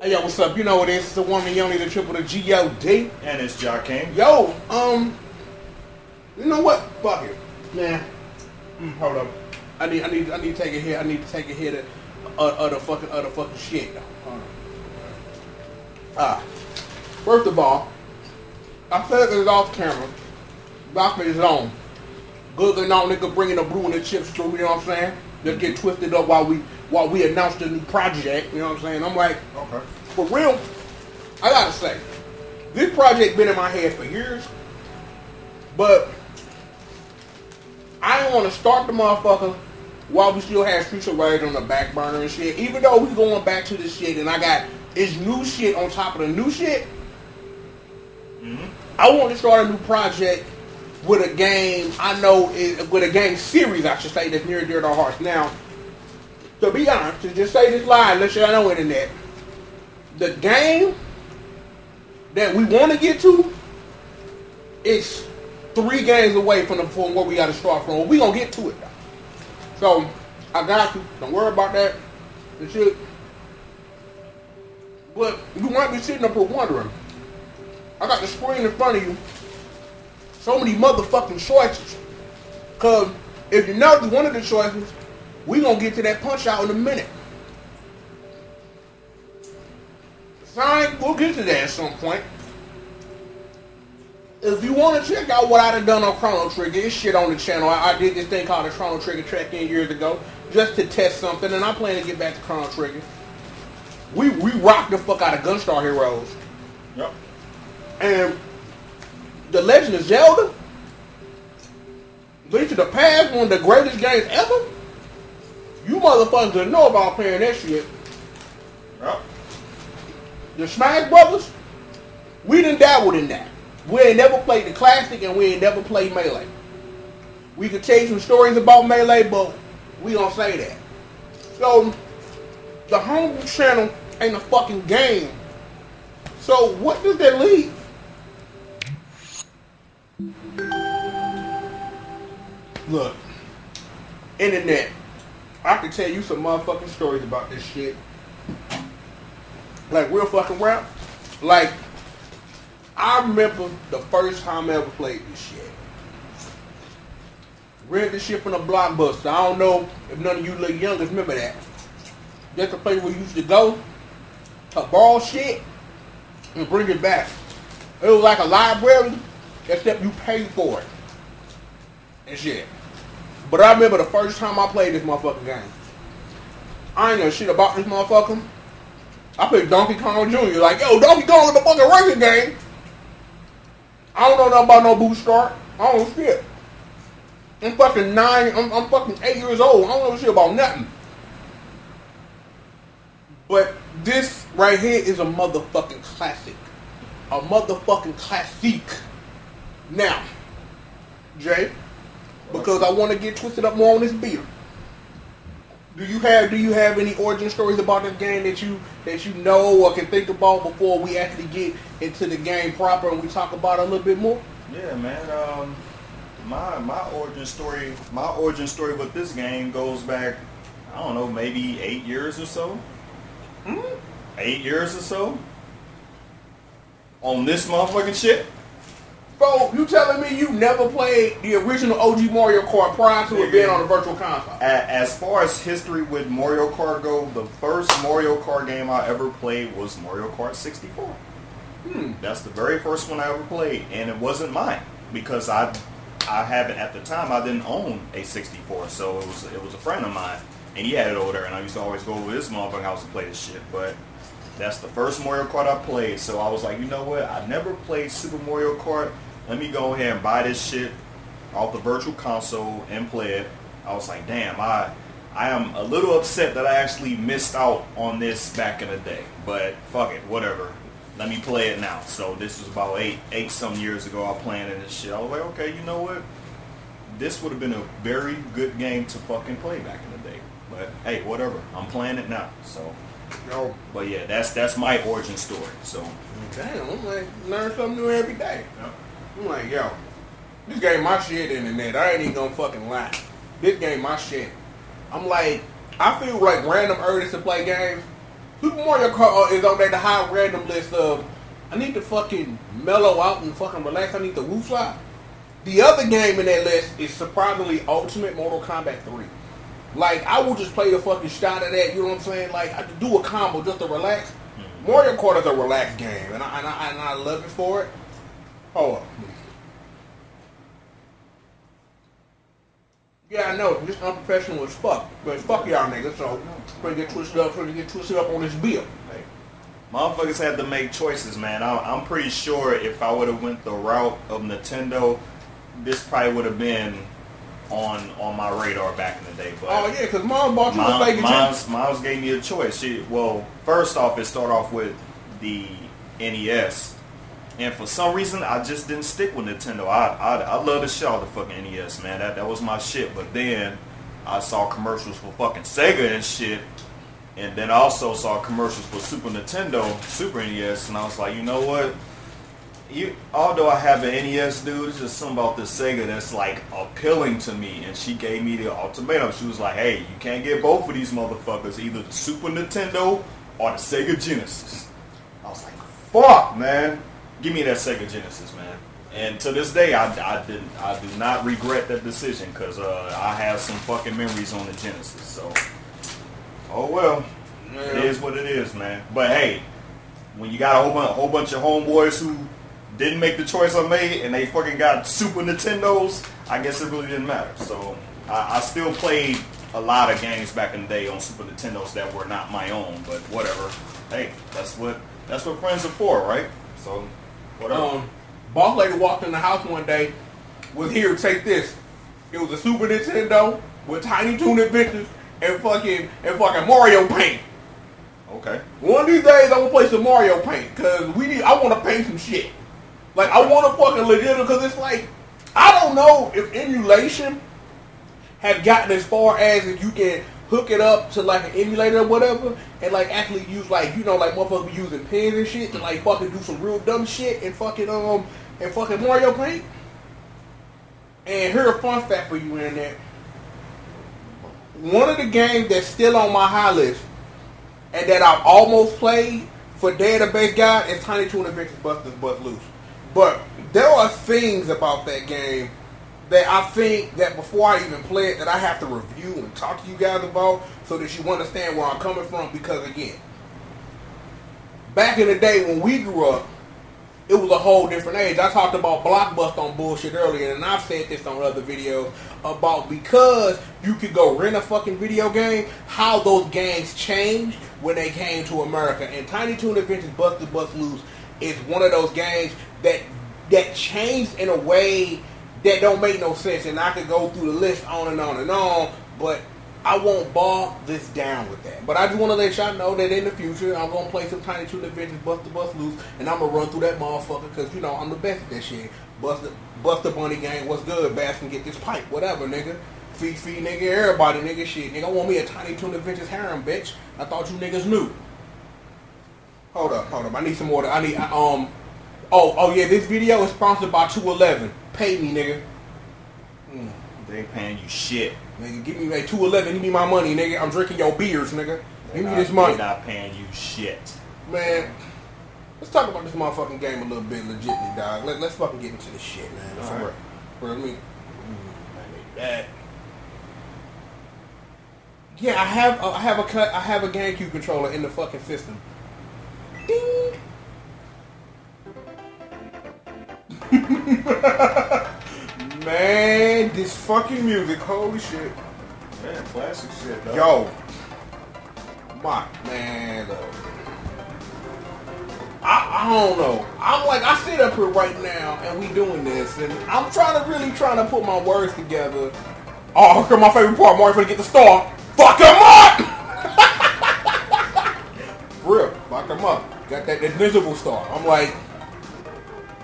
Hey, yo, what's up? You know what it is. It's the one, the only, the triple, the G.O.D. And it's Joaquin. Yo, you know what? Fuck it. Nah. Hold up. I need to take a hit. I need to take a hit of the fucking shit. Hold on. First of all, I said it off camera. Doc is on. Good and all, nigga bringing the blue and the chips through, you know what I'm saying? Just get twisted up while we announce the new project, you know what I'm saying? I'm like, Okay. For real, I gotta say, this project been in my head for years, but I didn't want to start the motherfucker while we still have Streets of Rage on the back burner and shit. Even though we going back to this shit and I got it's new shit on top of the new shit, I want to start a new project with a game with a game series, I should say, that's near and dear to our hearts. Now, to be honest, to just say this live, let y'all know internet, the game that we want to get to is 3 games away from where we got to start from. We gonna get to it though. So I got you. Don't worry about that. The shit. But you might be sitting up here wondering. I got the screen in front of you. So many motherfucking choices. Cause if you know one of the choices, we gonna get to that punch out in a minute. Sonic, we'll get to that at some point. If you want to check out what I done done on Chrono Trigger, it's shit on the channel. I did this thing called the Chrono Trigger Track-In years ago, just to test something, and I plan to get back to Chrono Trigger. We rocked the fuck out of Gunstar Heroes. Yep. And The Legend of Zelda, Link to the Past, one of the greatest games ever. You motherfuckers didn't know about playing that shit. Yep. The Smash Brothers, we done dabbled in that. We ain't never played the classic and we ain't never played Melee. We could tell you some stories about Melee, but we don't say that. So, the home channel ain't a fucking game. So, what does that leave? Look, internet, I can tell you some motherfucking stories about this shit. Like real fucking rap. Like, I remember the first time I ever played this shit. Rented this shit from the Blockbuster. I don't know if none of you little youngers remember that. That's the place where you used to go to borrow shit and bring it back. It was like a library, except you paid for it. And shit. But I remember the first time I played this motherfucking game. I ain't know shit about this motherfucker. I played Donkey Kong Jr. Like, yo, Donkey Kong is a fucking racing game. I don't know nothing about no boost start. I don't know shit. I'm fucking 9, I'm fucking 8 years old. I don't know shit about nothing. But this right here is a motherfucking classic. A motherfucking classic. Now, Jay, because I want to get twisted up more on this beer. Do you have any origin stories about this game that you know or can think about before we actually get into the game proper and we talk about it a little bit more? Yeah, man. My origin story with this game goes back, I don't know, maybe 8 years or so. 8 years or so. On this motherfucking shit. Bro, you telling me you never played the original OG Mario Kart prior to it being on the virtual console? As far as history with Mario Kart go, the first Mario Kart game I ever played was Mario Kart 64. That's the very first one I ever played, and it wasn't mine because I haven't at the time. I didn't own a 64, so it was a friend of mine, and he had it over there, and I used to always go over to his motherfucking house to play this shit. But that's the first Mario Kart I played, so I was like, you know what? I never played Super Mario Kart. Let me go ahead and buy this shit off the virtual console and play it. I was like, damn, I am a little upset that I actually missed out on this back in the day. But fuck it, whatever. Let me play it now. So this was about eight some years ago. I played this shit. I was like, okay, you know what? This would have been a very good game to fucking play back in the day. But hey, whatever. I'm playing it now. So, Yo. But yeah, that's my origin story. So. Damn, I'm like learn something new every day. Yep. I'm like, yo, this game my shit internet. I ain't even gonna fucking lie. This game my shit. I'm like, I feel like random urges to play games Super Mario Kart is on there, the high random list of, I need to fucking mellow out and fucking relax. I need to woo fly. The other game in that list is surprisingly Ultimate Mortal Kombat 3. Like, I will just play the fucking shot of that, you know what I'm saying? Like, I could do a combo just to relax. Mario Kart is a relaxed game, and I love it for it. Hold on. Yeah, I know, this unprofessional as fuck. But fuck y'all niggas, so trying to get twisted up on this bill. Hey, motherfuckers had to make choices, man. I'm pretty sure if I would have went the route of Nintendo, this probably would have been on my radar back in the day. But oh yeah, because Mom bought you a Sega. Mom's gave me a choice. Well, first off, it started off with the NES. And for some reason, I just didn't stick with Nintendo. I love the shit out of the fucking NES, man. That was my shit. But then I saw commercials for fucking Sega and shit. And then I also saw commercials for Super Nintendo, Super NES. And I was like, you know what? Although I have an NES, dude, it's just something about this Sega that's like appealing to me. And she gave me the ultimatum. She was like, hey, you can't get both of these motherfuckers. Either the Super Nintendo or the Sega Genesis. I was like, fuck, man. Give me that Sega Genesis, man. And to this day, I do not regret that decision because I have some fucking memories on the Genesis. So, oh well, yeah. It is what it is, man. But hey, when you got a whole bunch of homeboys who didn't make the choice I made and they fucking got Super Nintendos, I guess it really didn't matter. So I still played a lot of games back in the day on Super Nintendos that were not my own. But whatever. Hey, that's what friends are for, right? So. Boss lady walked in the house one day, was here, take this. It was a Super Nintendo with Tiny Toon Adventures and fucking Mario Paint. Okay. One of these days I'm gonna play some Mario Paint because I want to paint some shit. Like I want to fucking legit because it's like I don't know if emulation have gotten as far as if you can hook it up to like an emulator or whatever and like actually use like like motherfuckers be using pens and shit to like fucking do some real dumb shit and fucking Mario Paint. And here's a fun fact for you in that. One of the games that's still on my high list and that I've almost played for Database Guide is Tiny Toon Adventures Busters Bust Loose. But there are things about that game that I think that before I even play it that I have to review and talk to you guys about so that you understand where I'm coming from because again, back in the day when we grew up, it was a whole different age. I talked about Blockbuster on bullshit earlier and I've said this on other videos about because you could go rent a fucking video game, how those games changed when they came to America. And Tiny Toon Adventures Buster Bust Loose is one of those games that changed in a way that don't make no sense, and I could go through the list on and on and on, but I won't bog this down with that. But I just want to let y'all know that in the future, I'm going to play some Tiny Toon Adventures Buster Bust Loose, and I'm going to run through that motherfucker, because, I'm the best at that shit. Buster Bunny gang, what's good? Bass can get this pipe, whatever, nigga. Feed, nigga, everybody, nigga, shit. Nigga, I want me a Tiny Toon Adventures harem, bitch. I thought you niggas knew. Hold up. I need some more. Oh yeah, this video is sponsored by 211. Pay me, nigga. They ain't paying you shit. Nigga, give me that 211. Give me my money, nigga. I'm drinking your beers, nigga. Give me this money. They're not paying you shit. Man, let's talk about this motherfucking game a little bit legitly, dog. Let's fucking get into this shit, man. All right. Let me that. Yeah, I have a GameCube controller in the fucking system. Ding. Man, this fucking music, holy shit. Man, classic shit, though. Yo. Man, look. I don't know. I sit up here right now and we doing this and I'm trying to put my words together. Oh, here's my favorite part. Mario finna get the star. Fuck him up! Real, fuck him up. Got that invisible star. I'm like,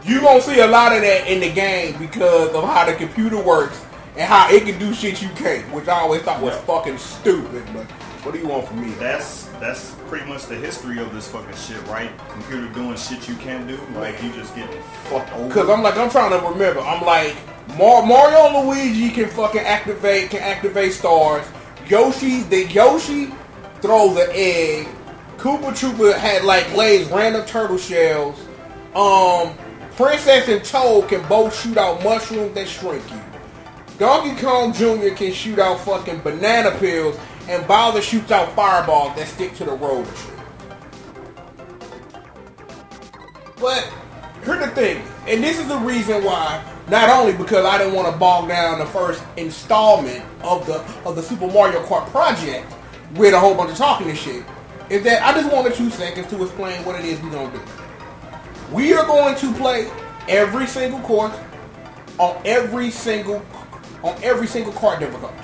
you gonna see a lot of that in the game because of how the computer works and how it can do shit you can't, which I always thought was fucking stupid. But what do you want from me? That's pretty much the history of this fucking shit, right? Computer doing shit you can't do, like you just getting fucked over. Cause I'm trying to remember. I'm like Mario and Luigi can fucking activate stars. Yoshi throws an egg. Koopa Troopa had like lays random turtle shells. Princess and Toad can both shoot out mushrooms that shrink you. Donkey Kong Jr. can shoot out fucking banana peels, and Bowser shoots out fireballs that stick to the road and shit. But here's the thing, and this is the reason why. Not only because I didn't want to bog down the first installment of the Super Mario Kart project with a whole bunch of talking and shit, is that I just wanted 2 seconds to explain what it is we're gonna do. We are going to play every single course on every single kart difficulty.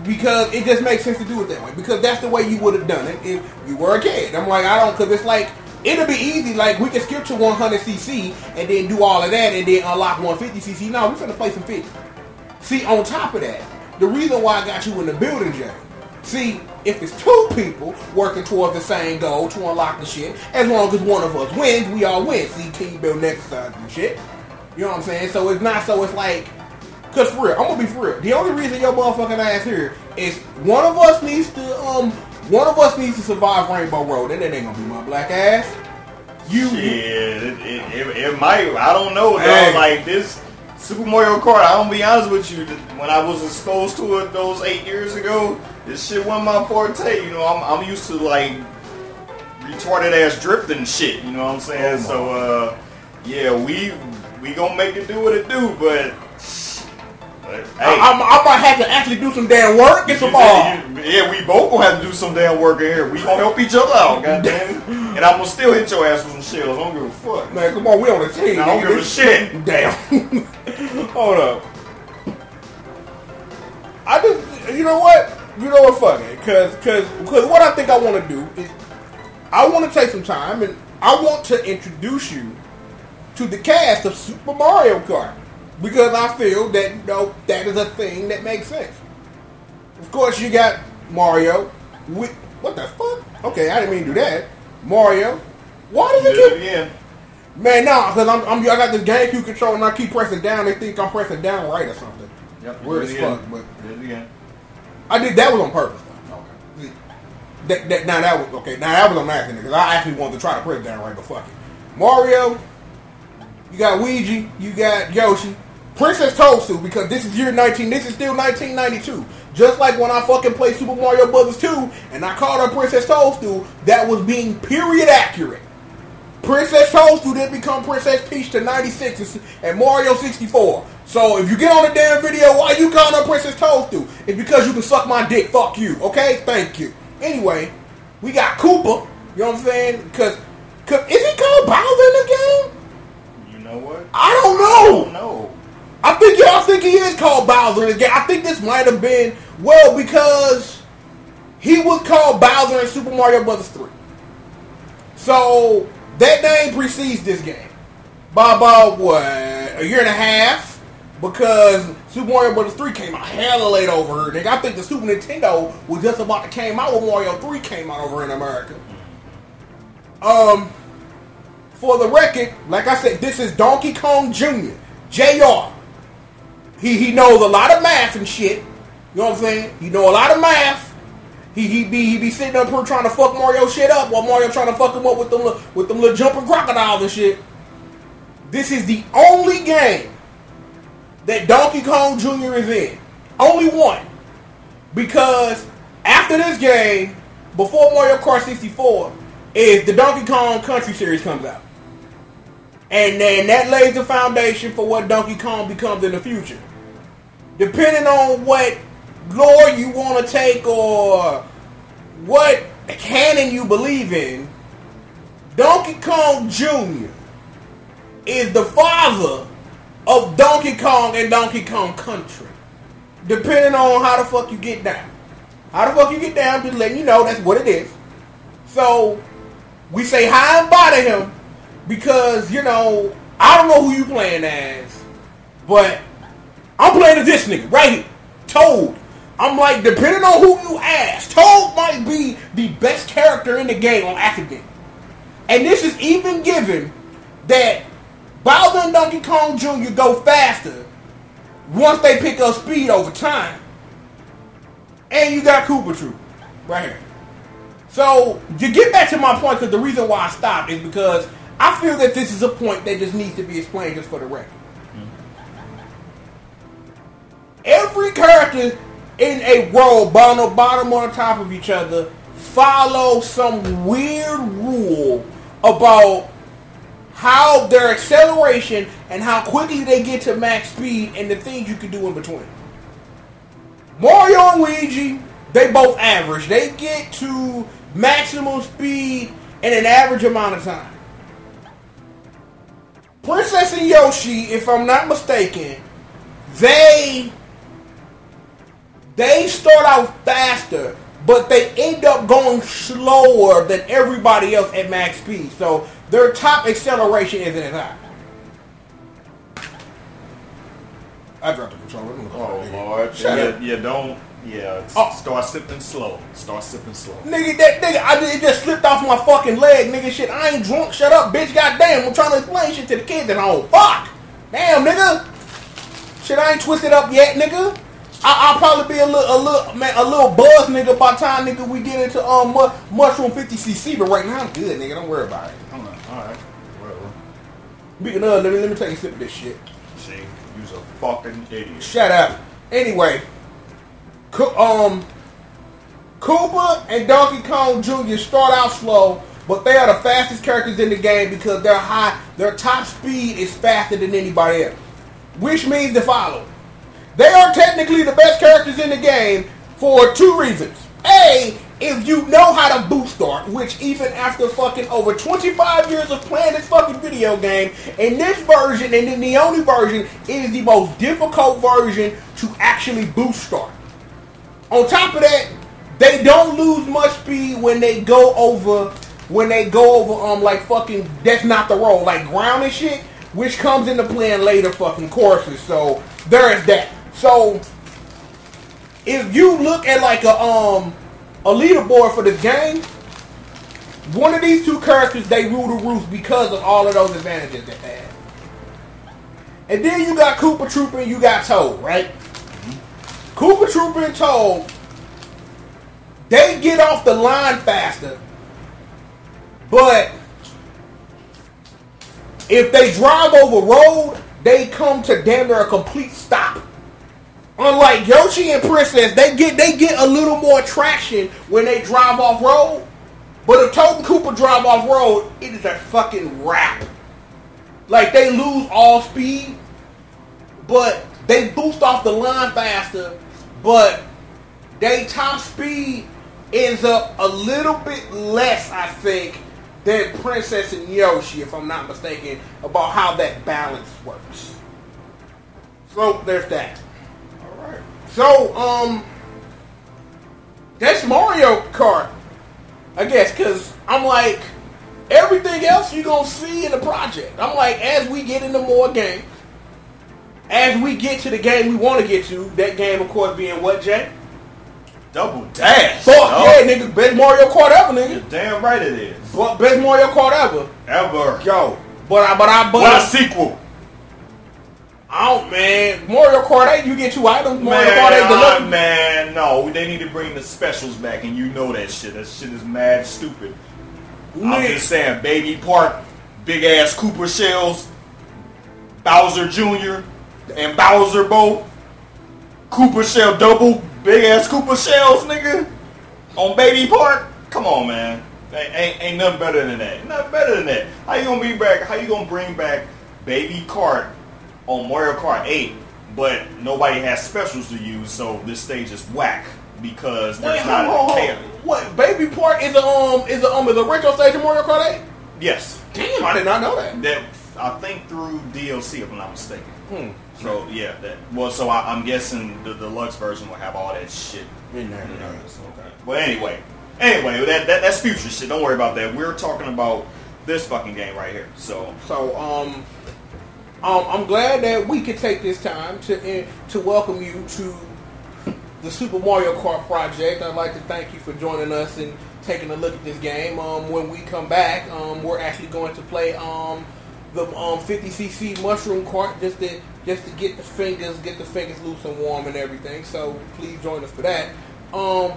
Because it just makes sense to do it that way. Because that's the way you would have done it if you were a kid. I'm like, because it's like, it'll be easy, like we can skip to 100cc and then do all of that and then unlock 150cc. No, we're finna play some 50. See, on top of that, the reason why I got you in the building, Jay, see, if it's 2 people working towards the same goal to unlock the shit, as long as one of us wins, we all win. See, team building exercise and shit. You know what I'm saying? So it's not, so it's like, cause for real, I'm gonna be for real. The only reason your motherfucking ass here is one of us needs to survive Rainbow Road, and that ain't gonna be my black ass. It might. I don't know, dog. Like this Super Mario Kart. I'm gonna be honest with you. When I was exposed to it those 8 years ago, this shit wasn't my forte. You know, I'm used to like retarded ass drifting shit. You know what I'm saying? So yeah, we gonna make it do what it do, but. Hey. I might have to actually do some damn work. Get some ball. Yeah, we both gonna have to do some damn work in here. We gonna help each other out, goddamn. And I'm gonna still hit your ass with some shells. I don't give a fuck. Man, come on, we on the team. I don't give a shit. Damn. Hold up. I just, you know what? Fuck it. Cause what I think I want to do is, I want to take some time and I want to introduce you to the cast of Super Mario Kart. Because I feel that, that is a thing that makes sense. Of course, you got Mario. What the fuck? Okay, I didn't mean to do that. Mario. Why does it keep... again? Man, nah, because I got this GameCube controller and I keep pressing down. They think I'm pressing down right or something. Yep. Weird as fuck, but... again. That was on purpose, though. Okay. That was on accident, because I actually wanted to try to press down right, but fuck it. Mario... You got Luigi, you got Yoshi, Princess Toadstool, because this is still 1992. Just like when I fucking played Super Mario Bros. 2 and I called her Princess Toadstool, that was being period accurate. Princess Toadstool didn't become Princess Peach to 96 and Mario 64. So if you get on the damn video, why you calling her Princess Toadstool? It's because you can suck my dick, fuck you, okay? Thank you. Anyway, we got Koopa, you know what I'm saying? Because is he called Bowser in the game? You know what? I don't know. I think y'all think he is called Bowser in this game. I think this might have been, because he was called Bowser in Super Mario Bros. 3. So, that name precedes this game. By about, a year and a half? Because Super Mario Bros. 3 came out hella late over here. I think the Super Nintendo was just about to came out when Mario 3 came out over in America. For the record, like I said, this is Donkey Kong Jr. Jr. He knows a lot of math and shit. You know what I'm saying? He know a lot of math. He be sitting up here trying to fuck Mario shit up while Mario trying to fuck him up with them little jumping crocodiles and shit. This is the only game that Donkey Kong Jr. is in. Only one. Because after this game, before Mario Kart 64, is the Donkey Kong Country Series comes out. And then that lays the foundation for what Donkey Kong becomes in the future. Depending on what lore you want to take or what canon you believe in, Donkey Kong Jr. is the father of Donkey Kong and Donkey Kong Country. Depending on how the fuck you get down. How the fuck you get down, just letting you know that's what it is. So, we say hi and bye to him because, I don't know who you playing as, but I'm playing as this nigga right here, Toad. I'm like, depending on who you ask, Toad might be the best character in the game on accident. And this is even given that Bowser and Donkey Kong Jr. go faster once they pick up speed over time. And you got Koopa Troopa right here. So, to get back to my point, because the reason why I stopped is because I feel that this is a point that just needs to be explained just for the record. Every character in a row, bottom on top of each other, follow some weird rule about how their acceleration and how quickly they get to max speed and the things you can do in between. Mario and Luigi, they both average. They get to maximum speed in an average amount of time. Princess and Yoshi, if I'm not mistaken, they start out faster, but they end up going slower than everybody else at max speed. So their top acceleration isn't as high. I dropped the controller. Oh Lord! Shut up. You don't. Yeah. Start sipping slow. Start sipping slow. Nigga, it just slipped off my fucking leg, nigga. Shit, I ain't drunk. Shut up, bitch. Goddamn, I'm trying to explain shit to the kids at home. Fuck. Damn, nigga. Shit, I ain't twisted up yet, nigga. I'll probably be a little buzz, nigga, by the time, nigga, we get into mushroom 50cc. But right now, I'm good, nigga. Don't worry about it. All right. Whatever. Speaking of, let me take a sip of this shit. See, you's a fucking idiot. Shut up. Anyway, Koopa and Donkey Kong Jr. start out slow, but they are the fastest characters in the game because their top speed is faster than anybody else. Which means the following. They are technically the best characters in the game for two reasons. A, if you know how to boost start, which even after fucking over 25 years of playing this fucking video game, in this version, and in the only version, it is the most difficult version to actually boost start. On top of that, they don't lose much speed when they go over like fucking That's Not the Road, like ground and shit, which comes into play in later fucking courses. So there is that. So if you look at like a leaderboard for this game, one of these two characters, they rule the roost because of all of those advantages they have. And then you got Koopa Troopa and you got Toad, right? Koopa Troopa and Toad, they get off the line faster, but if they drive over road, they come to damn near a complete stop. Unlike Yoshi and Princess, they get a little more traction when they drive off road. But if Toad and Koopa drive off road, it is a fucking wrap. Like, they lose all speed, but they boost off the line faster, but their top speed ends up a little bit less, I think, than Princess and Yoshi, if I'm not mistaken, about how that balance works. So, there's that. Alright. So, that's Mario Kart, I guess, because I'm like, everything else you're going to see in the project. I'm like, as we get into more games, as we get to the game we want to get to, that game, of course, being what, Jay? Double Dash. Fuck yeah, nigga. Best Mario Kart ever, nigga. You're damn right it is. Best Mario Kart ever. Ever. Yo. But what a sequel. Oh, man. Mario Kart 8, you get 2 items. Mario Kart 8 Deluxe. Man, no. They need to bring the specials back, and you know that shit. That shit is mad stupid. I'm just saying, Baby Park, big-ass Koopa shells, Bowser Jr., and Bowser both, Koopa shell double, big-ass Koopa shells, nigga, on Baby Park. Come on, man. Ain't nothing better than that. Nothing better than that. How you gonna bring back Baby Kart on Mario Kart 8, but nobody has specials to use, so this stage is whack because there's not a What, Baby Park is a retro stage in Mario Kart 8? Yes. Damn, I did not know that. That I think through DLC, if I'm not mistaken. So yeah, so I'm guessing the deluxe version will have all that shit in there. Okay. Well, anyway, that's future shit. Don't worry about that. We're talking about this fucking game right here. So I'm glad that we could take this time to welcome you to the Super Mario Kart project. I'd like to thank you for joining us and taking a look at this game. When we come back, we're actually going to play the 50cc mushroom cart just to get the fingers loose and warm and everything. So please join us for that.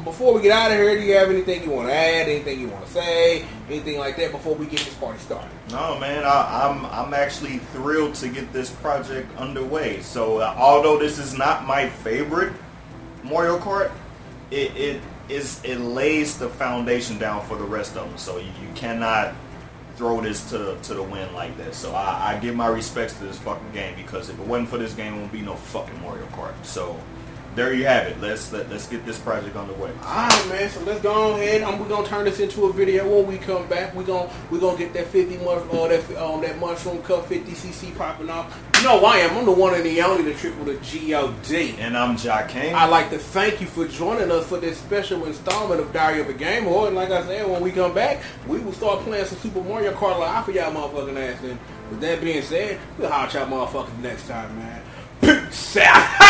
Before we get out of here, do you have anything you want to add? Anything you want to say? Anything like that before we get this party started? No, man. I'm actually thrilled to get this project underway. So although this is not my favorite Mario Kart, it lays the foundation down for the rest of them. So you cannot throw this to the wind like this. So I give my respects to this fucking game, because if it wasn't for this game, it wouldn't be no fucking Mario Kart. So there you have it. Let's get this project underway. Alright, man. So let's go ahead. We're gonna turn this into a video when we come back. We're gonna get that 50 that mushroom cup 50cc popping off. You know who I am. I'm the one and the only, the triple, the G.O.D. And I'm King. I'd like to thank you for joining us for this special installment of Diary of a Game Boy. And like I said, when we come back, we will start playing some Super Mario Kart live for y'all motherfucking ass. And with that being said, we'll holler at y'all motherfuckers next time, man. Peace out.